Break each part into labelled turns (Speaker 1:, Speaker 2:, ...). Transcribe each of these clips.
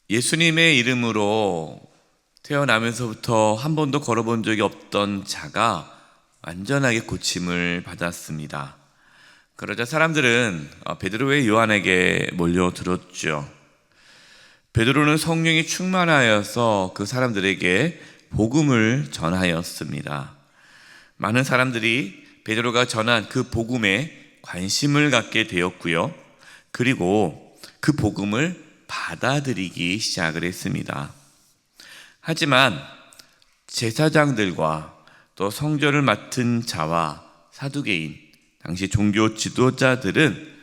Speaker 1: 예수님의 이름으로 태어나면서부터 한 번도 걸어본 적이 없던 자가 완전하게 고침을 받았습니다. 그러자 사람들은 베드로와 요한에게 몰려들었죠. 베드로는 성령이 충만하여서 그 사람들에게 복음을 전하였습니다. 많은 사람들이 베드로가 전한 그 복음에 관심을 갖게 되었고요. 그리고 그 복음을 받아들이기 시작을 했습니다. 하지만 제사장들과 또 성전을 맡은 자와 사두개인, 당시 종교 지도자들은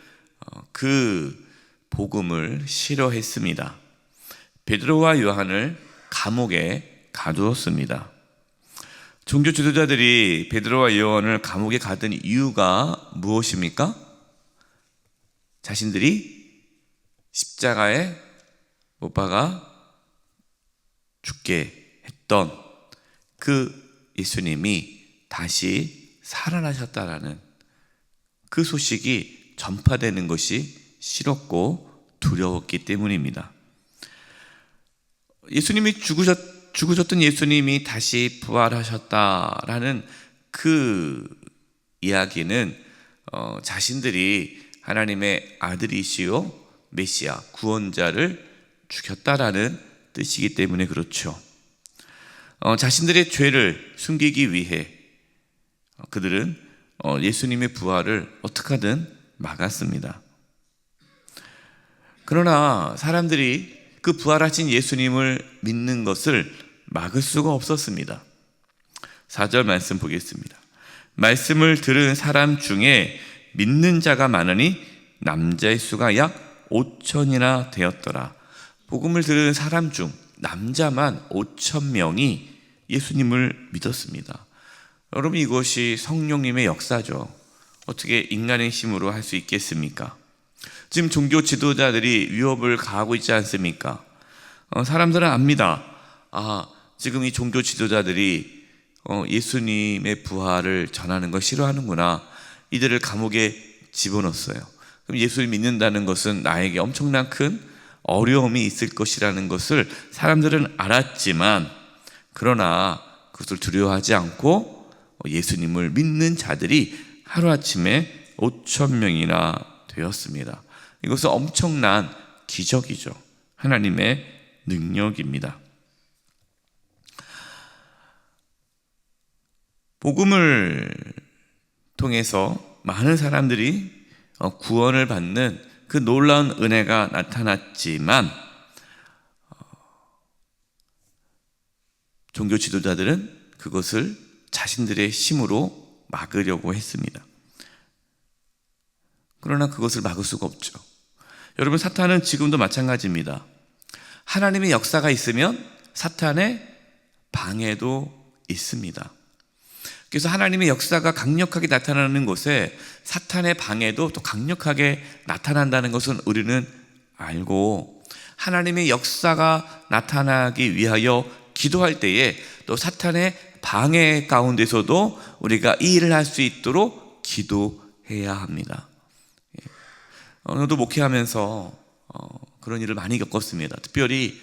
Speaker 1: 그 복음을 싫어했습니다. 베드로와 요한을 감옥에 가두었습니다. 종교 지도자들이 베드로와 요한을 감옥에 가둔 이유가 무엇입니까? 자신들이 십자가에 못 박아 죽게 했던 그 예수님이 다시 살아나셨다라는 그 소식이 전파되는 것이 싫었고 두려웠기 때문입니다. 예수님이 죽으셨던 예수님이 다시 부활하셨다라는 그 이야기는 자신들이 하나님의 아들이시요 메시아 구원자를 죽였다라는 뜻이기 때문에 그렇죠. 자신들의 죄를 숨기기 위해 그들은 예수님의 부활을 어떻게 하든 막았습니다. 그러나 사람들이 그 부활하신 예수님을 믿는 것을 막을 수가 없었습니다. 4절 말씀 보겠습니다. 말씀을 들은 사람 중에 믿는 자가 많으니 남자의 수가 약 5천이나 되었더라. 복음을 들은 사람 중 남자만 5,000명이 예수님을 믿었습니다. 여러분, 이것이 성령님의 역사죠. 어떻게 인간의 힘으로 할 수 있겠습니까? 지금 종교 지도자들이 위협을 가하고 있지 않습니까? 사람들은 압니다. 지금 이 종교 지도자들이 예수님의 부활을 전하는 걸 싫어하는구나. 이들을 감옥에 집어넣었어요. 그럼 예수를 믿는다는 것은 나에게 엄청난 큰 어려움이 있을 것이라는 것을 사람들은 알았지만, 그러나 그것을 두려워하지 않고 예수님을 믿는 자들이 하루아침에 5,000명이나 되었습니다. 이것은 엄청난 기적이죠. 하나님의 능력입니다. 복음을 통해서 많은 사람들이 구원을 받는 그 놀라운 은혜가 나타났지만 종교 지도자들은 그것을 자신들의 힘으로 막으려고 했습니다. 그러나 그것을 막을 수가 없죠. 여러분, 사탄은 지금도 마찬가지입니다. 하나님의 역사가 있으면 사탄의 방해도 있습니다. 그래서 하나님의 역사가 강력하게 나타나는 곳에 사탄의 방해도 또 강력하게 나타난다는 것은 우리는 알고, 하나님의 역사가 나타나기 위하여 기도할 때에 또 사탄의 방해 가운데서도 우리가 이 일을 할 수 있도록 기도해야 합니다. 저도 목회하면서 그런 일을 많이 겪었습니다. 특별히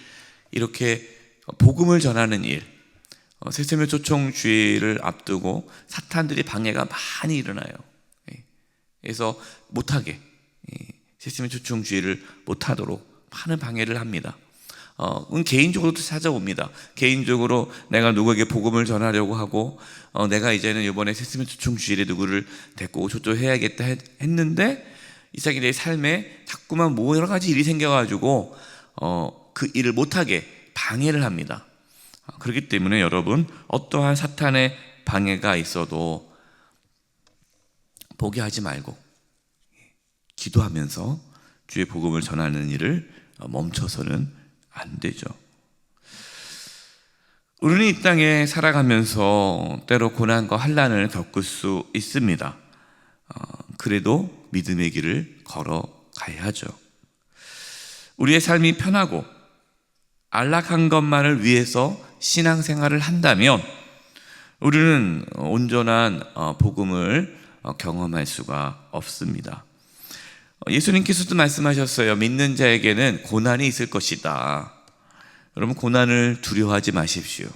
Speaker 1: 이렇게 복음을 전하는 일, 새세명 초청 주일을 앞두고 사탄들이 방해가 많이 일어나요. 그래서 못하게, 새세명 초청 주일을 못하도록 많은 방해를 합니다. 개인적으로도 찾아옵니다. 개인적으로 내가 누구에게 복음을 전하려고 하고, 내가 이제는 이번에 새세명 초청 주일에 누구를 데리고 초청해야겠다 했는데, 이상하게 내 삶에 자꾸만 뭐 여러 가지 일이 생겨가지고 그 일을 못하게 방해를 합니다. 그렇기 때문에 여러분, 어떠한 사탄의 방해가 있어도 포기하지 말고 기도하면서 주의 복음을 전하는 일을 멈춰서는 안 되죠. 우리는 이 땅에 살아가면서 때로 고난과 환난을 겪을 수 있습니다. 그래도 믿음의 길을 걸어가야 하죠. 우리의 삶이 편하고 안락한 것만을 위해서 신앙생활을 한다면 우리는 온전한 복음을 경험할 수가 없습니다. 예수님께서도 말씀하셨어요. 믿는 자에게는 고난이 있을 것이다. 여러분, 고난을 두려워하지 마십시오.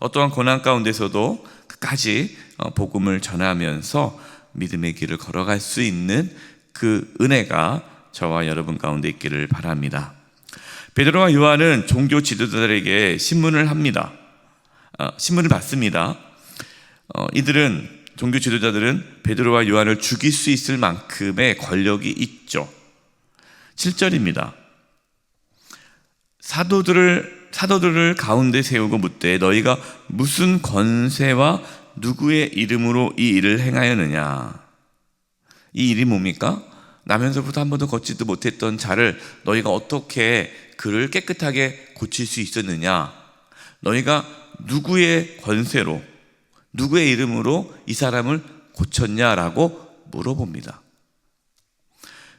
Speaker 1: 어떠한 고난 가운데서도 끝까지 복음을 전하면서 믿음의 길을 걸어갈 수 있는 그 은혜가 저와 여러분 가운데 있기를 바랍니다. 베드로와 요한은 종교 지도자들에게 신문을 합니다. 신문을 받습니다. 종교 지도자들은 베드로와 요한을 죽일 수 있을 만큼의 권력이 있죠. 7절입니다. 사도들을 가운데 세우고 묻되 너희가 무슨 권세와 누구의 이름으로 이 일을 행하였느냐? 이 일이 뭡니까? 나면서부터 한 번도 걷지도 못했던 자를 너희가 어떻게 그를 깨끗하게 고칠 수 있었느냐? 너희가 누구의 권세로, 누구의 이름으로 이 사람을 고쳤냐라고 물어봅니다.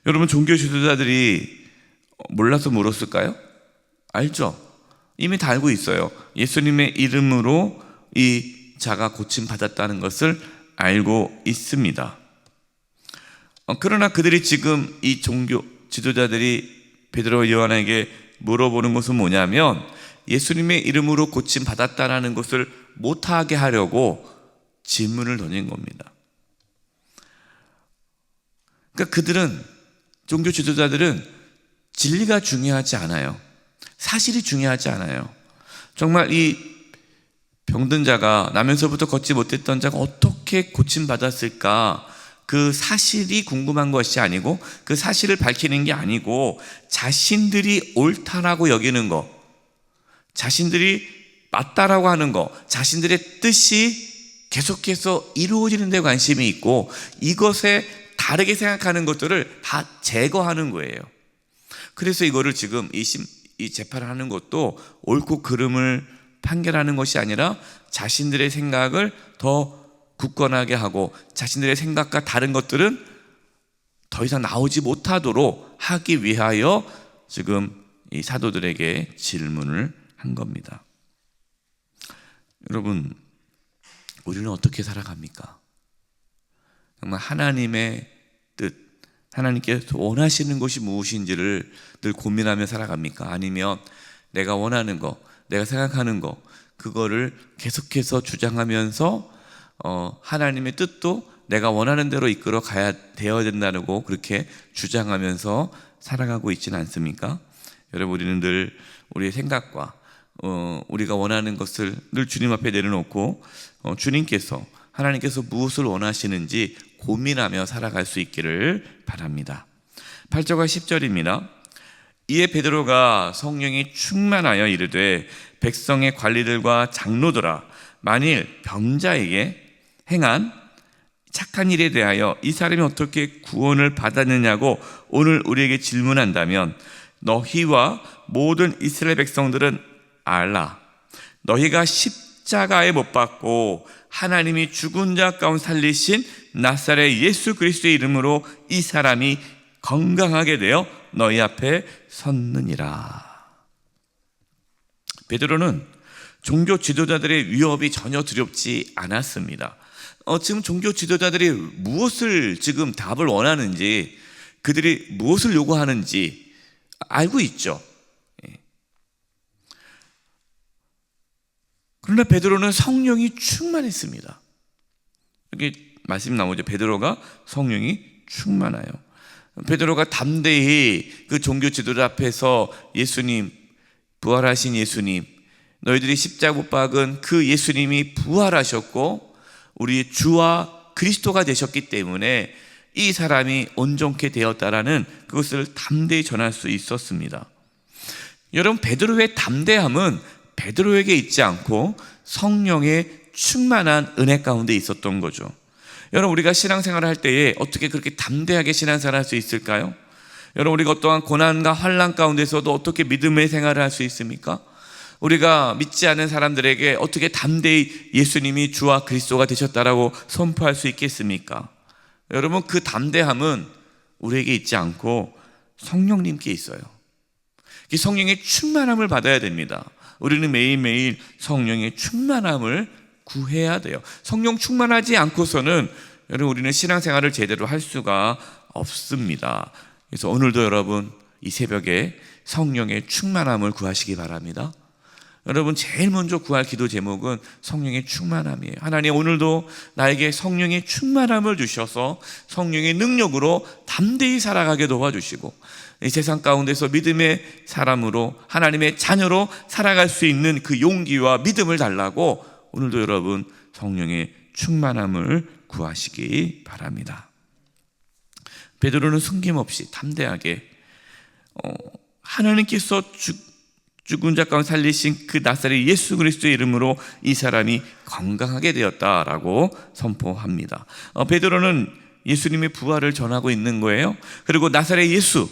Speaker 1: 여러분, 종교 지도자들이 몰라서 물었을까요? 알죠? 이미 다 알고 있어요. 예수님의 이름으로 이 자가 고침받았다는 것을 알고 있습니다. 그러나 그들이 지금 이 종교 지도자들이 베드로와 요한에게 물어보는 것은 뭐냐면 예수님의 이름으로 고침받았다는 것을 못하게 하려고 질문을 던진 겁니다. 그러니까 종교 지도자들은 진리가 중요하지 않아요. 사실이 중요하지 않아요. 정말 이 병든 자가, 나면서부터 걷지 못했던 자가 어떻게 고침받았을까, 그 사실이 궁금한 것이 아니고, 그 사실을 밝히는 게 아니고, 자신들이 옳다라고 여기는 것, 자신들이 맞다라고 하는 것, 자신들의 뜻이 계속해서 이루어지는 데 관심이 있고, 이것에 다르게 생각하는 것들을 다 제거하는 거예요. 그래서 이거를 지금 이 재판을 하는 것도 옳고 그름을 판결하는 것이 아니라 자신들의 생각을 더 굳건하게 하고 자신들의 생각과 다른 것들은 더 이상 나오지 못하도록 하기 위하여 지금 이 사도들에게 질문을 한 겁니다. 여러분, 우리는 어떻게 살아갑니까? 정말 하나님의 뜻, 하나님께서 원하시는 것이 무엇인지를 늘 고민하며 살아갑니까? 아니면 내가 원하는 거, 내가 생각하는 거, 그거를 계속해서 주장하면서 하나님의 뜻도 내가 원하는 대로 이끌어 가야 되어야 된다고 그렇게 주장하면서 살아가고 있지는 않습니까? 여러분, 우리는 늘 우리의 생각과 우리가 원하는 것을 늘 주님 앞에 내려놓고 하나님께서 무엇을 원하시는지 고민하며 살아갈 수 있기를 바랍니다. 8절과 10절입니다. 이에 베드로가 성령이 충만하여 이르되 백성의 관리들과 장로들아, 만일 병자에게 행한 착한 일에 대하여 이 사람이 어떻게 구원을 받았느냐고 오늘 우리에게 질문한다면 너희와 모든 이스라엘 백성들은 알라. 너희가 십자가에 못 박고 하나님이 죽은 자 가운데 살리신 나사렛 예수 그리스도의 이름으로 이 사람이 건강하게 되어 너희 앞에 섰느니라. 베드로는 종교 지도자들의 위협이 전혀 두렵지 않았습니다. 지금 종교 지도자들이 무엇을 지금 답을 원하는지, 그들이 무엇을 요구하는지 알고 있죠. 그러나 베드로는 성령이 충만했습니다. 여기 말씀이 나오죠. 베드로가 성령이 충만하여. 베드로가 담대히 그 종교 지도자 앞에서 예수님, 부활하신 예수님, 너희들이 십자가 못 박은 그 예수님이 부활하셨고 우리 주와 그리스도가 되셨기 때문에 이 사람이 온전케 되었다라는 그것을 담대히 전할 수 있었습니다. 여러분, 베드로의 담대함은 베드로에게 있지 않고 성령의 충만한 은혜 가운데 있었던 거죠. 여러분, 우리가 신앙생활을 할 때에 어떻게 그렇게 담대하게 신앙생활을 할 수 있을까요? 여러분, 우리가 어떠한 고난과 환난 가운데서도 어떻게 믿음의 생활을 할 수 있습니까? 우리가 믿지 않은 사람들에게 어떻게 담대히 예수님이 주와 그리스도가 되셨다라고 선포할 수 있겠습니까? 여러분, 그 담대함은 우리에게 있지 않고 성령님께 있어요. 이 성령의 충만함을 받아야 됩니다. 우리는 매일매일 성령의 충만함을 구해야 돼요. 성령 충만하지 않고서는 여러분, 우리는 신앙생활을 제대로 할 수가 없습니다. 그래서 오늘도 여러분, 이 새벽에 성령의 충만함을 구하시기 바랍니다. 여러분, 제일 먼저 구할 기도 제목은 성령의 충만함이에요. 하나님, 오늘도 나에게 성령의 충만함을 주셔서 성령의 능력으로 담대히 살아가게 도와주시고, 이 세상 가운데서 믿음의 사람으로, 하나님의 자녀로 살아갈 수 있는 그 용기와 믿음을 달라고 오늘도 여러분 성령의 충만함을 구하시기 바랍니다. 베드로는 숨김없이 담대하게 하나님께서 죽은 자 가운데 살리신 그 나사렛 예수 그리스도의 이름으로 이 사람이 건강하게 되었다라고 선포합니다. 베드로는 예수님의 부활을 전하고 있는 거예요. 그리고 나사렛에서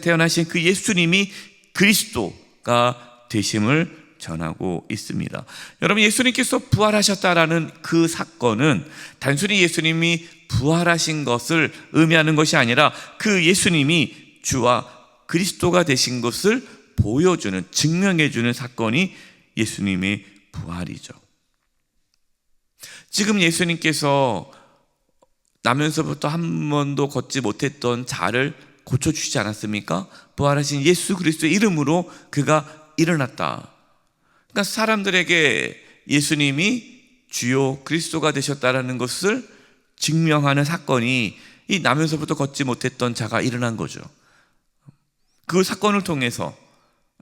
Speaker 1: 태어나신 그 예수님이 그리스도가 되심을 전하고 있습니다. 여러분, 예수님께서 부활하셨다라는 그 사건은 단순히 예수님이 부활하신 것을 의미하는 것이 아니라 그 예수님이 주와 그리스도가 되신 것을 보여주는, 증명해주는 사건이 예수님의 부활이죠. 지금 예수님께서 나면서부터 한 번도 걷지 못했던 자를 고쳐주시지 않았습니까? 부활하신 예수 그리스도의 이름으로 그가 일어났다. 그러니까 사람들에게 예수님이 주요 그리스도가 되셨다라는 것을 증명하는 사건이 이 나면서부터 걷지 못했던 자가 일어난 거죠. 그 사건을 통해서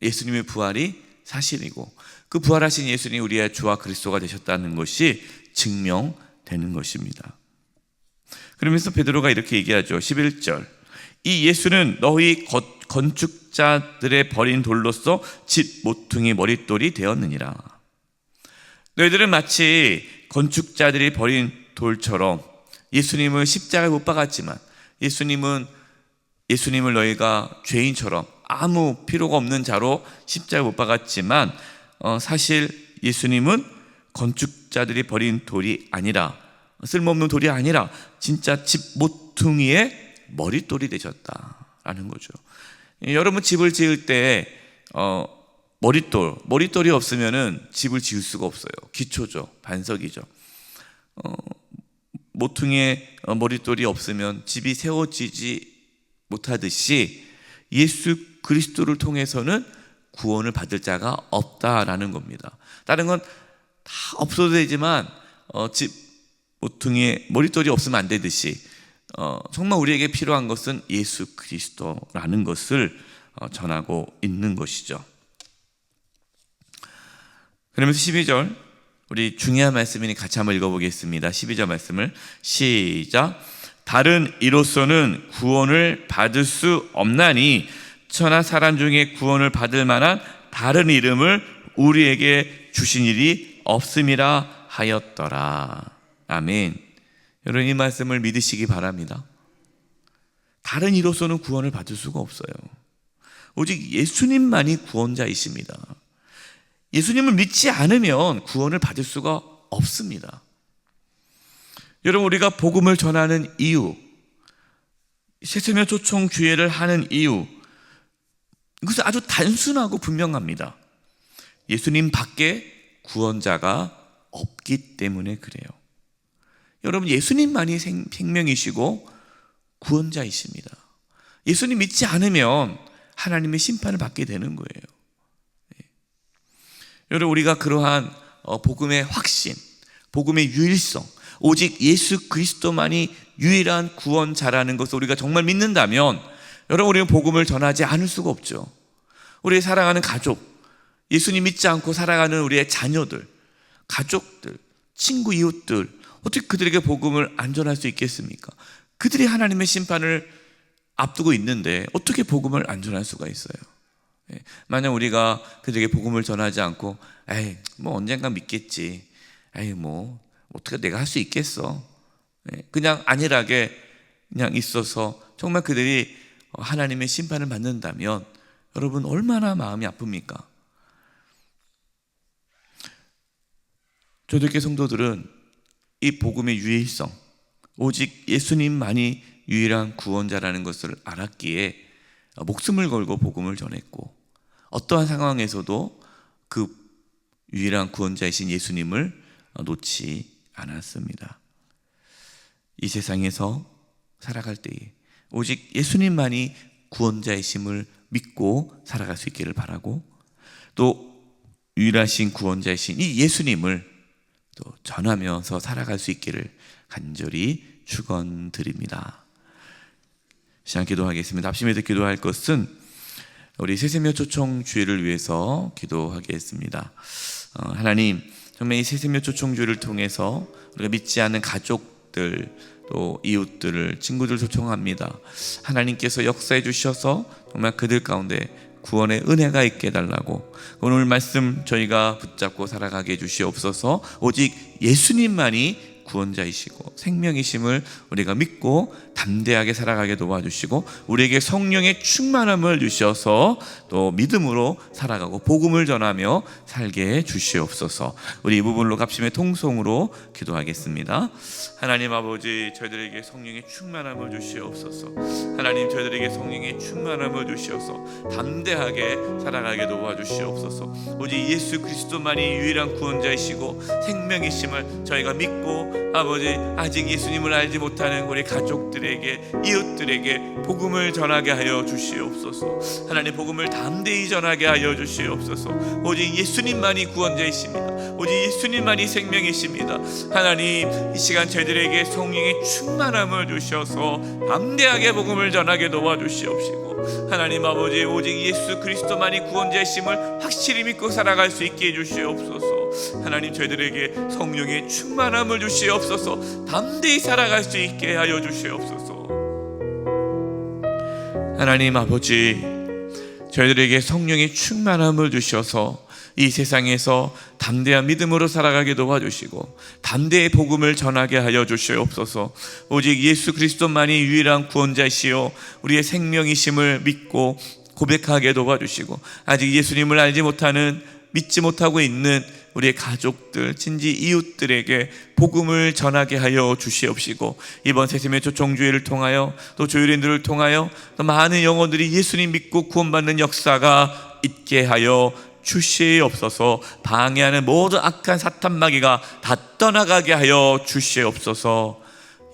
Speaker 1: 예수님의 부활이 사실이고, 그 부활하신 예수님이 우리의 주와 그리스도가 되셨다는 것이 증명되는 것입니다. 그러면서 베드로가 이렇게 얘기하죠. 11절, 이 예수는 너희 건축자들의 버린 돌로서 집 모퉁이 머릿돌이 되었느니라. 너희들은 마치 건축자들이 버린 돌처럼 예수님을 십자가에 못 박았지만, 예수님을 너희가 죄인처럼 아무 필요가 없는 자로 십자가에 못 박았지만, 사실 예수님은 건축자들이 버린 돌이 아니라, 쓸모없는 돌이 아니라 진짜 집 모퉁이의 머릿돌이 되셨다라는 거죠. 여러분, 집을 지을 때 머릿돌이 없으면은 집을 지을 수가 없어요. 기초죠, 반석이죠. 모퉁이에 머릿돌이 없으면 집이 세워지지 못하듯이 예수 그리스도를 통해서는 구원을 받을 자가 없다라는 겁니다. 다른 건 다 없어도 되지만 집 모퉁이에 머릿돌이 없으면 안 되듯이 정말 우리에게 필요한 것은 예수 그리스도라는 것을 전하고 있는 것이죠. 그러면서 12절, 우리 중요한 말씀이니 같이 한번 읽어보겠습니다. 12절 말씀을 시작. 다른 이로서는 구원을 받을 수 없나니 천하 사람 중에 구원을 받을 만한 다른 이름을 우리에게 주신 일이 없음이라 하였더라. 아멘. 여러분, 이 말씀을 믿으시기 바랍니다. 다른 이로서는 구원을 받을 수가 없어요. 오직 예수님만이 구원자이십니다. 예수님을 믿지 않으면 구원을 받을 수가 없습니다. 여러분, 우리가 복음을 전하는 이유, 새세며 초청 주예를 하는 이유, 이것은 아주 단순하고 분명합니다. 예수님 밖에 구원자가 없기 때문에 그래요. 여러분, 예수님만이 생명이시고 구원자이십니다. 예수님 믿지 않으면 하나님의 심판을 받게 되는 거예요. 여러분, 우리가 그러한 복음의 확신, 복음의 유일성, 오직 예수 그리스도만이 유일한 구원자라는 것을 우리가 정말 믿는다면, 여러분, 우리는 복음을 전하지 않을 수가 없죠. 우리의 사랑하는 가족, 예수님 믿지 않고 살아가는 우리의 자녀들, 가족들, 친구, 이웃들, 어떻게 그들에게 복음을 안 전할 수 있겠습니까? 그들이 하나님의 심판을 앞두고 있는데 어떻게 복음을 안 전할 수가 있어요? 만약 우리가 그들에게 복음을 전하지 않고, 에이, 뭐 언젠가 믿겠지, 에이, 뭐 어떻게 내가 할 수 있겠어, 그냥 안일하게 그냥 있어서 정말 그들이 하나님의 심판을 받는다면 여러분, 얼마나 마음이 아픕니까? 초대교회 성도들은 이 복음의 유일성, 오직 예수님만이 유일한 구원자라는 것을 알았기에 목숨을 걸고 복음을 전했고, 어떠한 상황에서도 그 유일한 구원자이신 예수님을 놓지 않았습니다. 이 세상에서 살아갈 때에 오직 예수님만이 구원자이심을 믿고 살아갈 수 있기를 바라고, 또 유일하신 구원자이신 이 예수님을 또 전하면서 살아갈 수 있기를 간절히 축원드립니다. 시간 기도하겠습니다. 합심해서 기도할 것은 우리 새세며 초청 주일을 위해서 기도하겠습니다. 하나님, 정말 이 새세며 초청 주일을 통해서 우리가 믿지 않는 가족들, 또 이웃들을, 친구들 초청합니다. 하나님께서 역사해 주셔서 정말 그들 가운데 구원의 은혜가 있게 해달라고, 오늘 말씀 저희가 붙잡고 살아가게 해주시옵소서. 오직 예수님만이 구원자이시고 생명이심을 우리가 믿고 담대하게 살아가게 도와주시고, 우리에게 성령의 충만함을 주셔서 또 믿음으로 살아가고 복음을 전하며 살게 해 주시옵소서. 우리 이 부분으로 합심의 통성으로 기도하겠습니다. 하나님 아버지, 저희들에게 성령의 충만함을 주시옵소서. 하나님, 저희들에게 성령의 충만함을 주시옵소서. 담대하게 살아가게 도와주시옵소서. 오직 예수 그리스도만이 유일한 구원자이시고 생명이심을 저희가 믿고, 아버지, 아직 예수님을 알지 못하는 우리 가족들에게, 이웃들에게 복음을 전하게 하여 주시옵소서. 하나님, 복음을 담대히 전하게 하여 주시옵소서. 오직 예수님만이 구원자이십니다. 오직 예수님만이 생명이십니다. 하나님, 이 시간 저희들에게 성령의 충만함을 주셔서 담대하게 복음을 전하게 도와주시옵시고, 하나님 아버지, 오직 예수 그리스도만이 구원자이심을 확실히 믿고 살아갈 수 있게 해주시옵소서. 하나님, 저희들에게 성령의 충만함을 주시옵소서. 담대히 살아갈 수 있게 하여 주시옵소서. 하나님 아버지, 저희들에게 성령의 충만함을 주셔서 이 세상에서 담대한 믿음으로 살아가게 도와주시고 담대히 복음을 전하게 하여 주시옵소서. 오직 예수 그리스도만이 유일한 구원자시요 우리의 생명이심을 믿고 고백하게 도와주시고, 아직 예수님을 알지 못하는, 믿지 못하고 있는 우리의 가족들, 친지, 이웃들에게 복음을 전하게 하여 주시옵시고, 이번 새세며 초청주일을 통하여 또 조율인들을 통하여 또 많은 영혼들이 예수님 믿고 구원받는 역사가 있게 하여 주시옵소서. 방해하는 모든 악한 사탄 마귀가 다 떠나가게 하여 주시옵소서.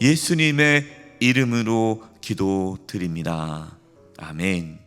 Speaker 1: 예수님의 이름으로 기도드립니다. 아멘.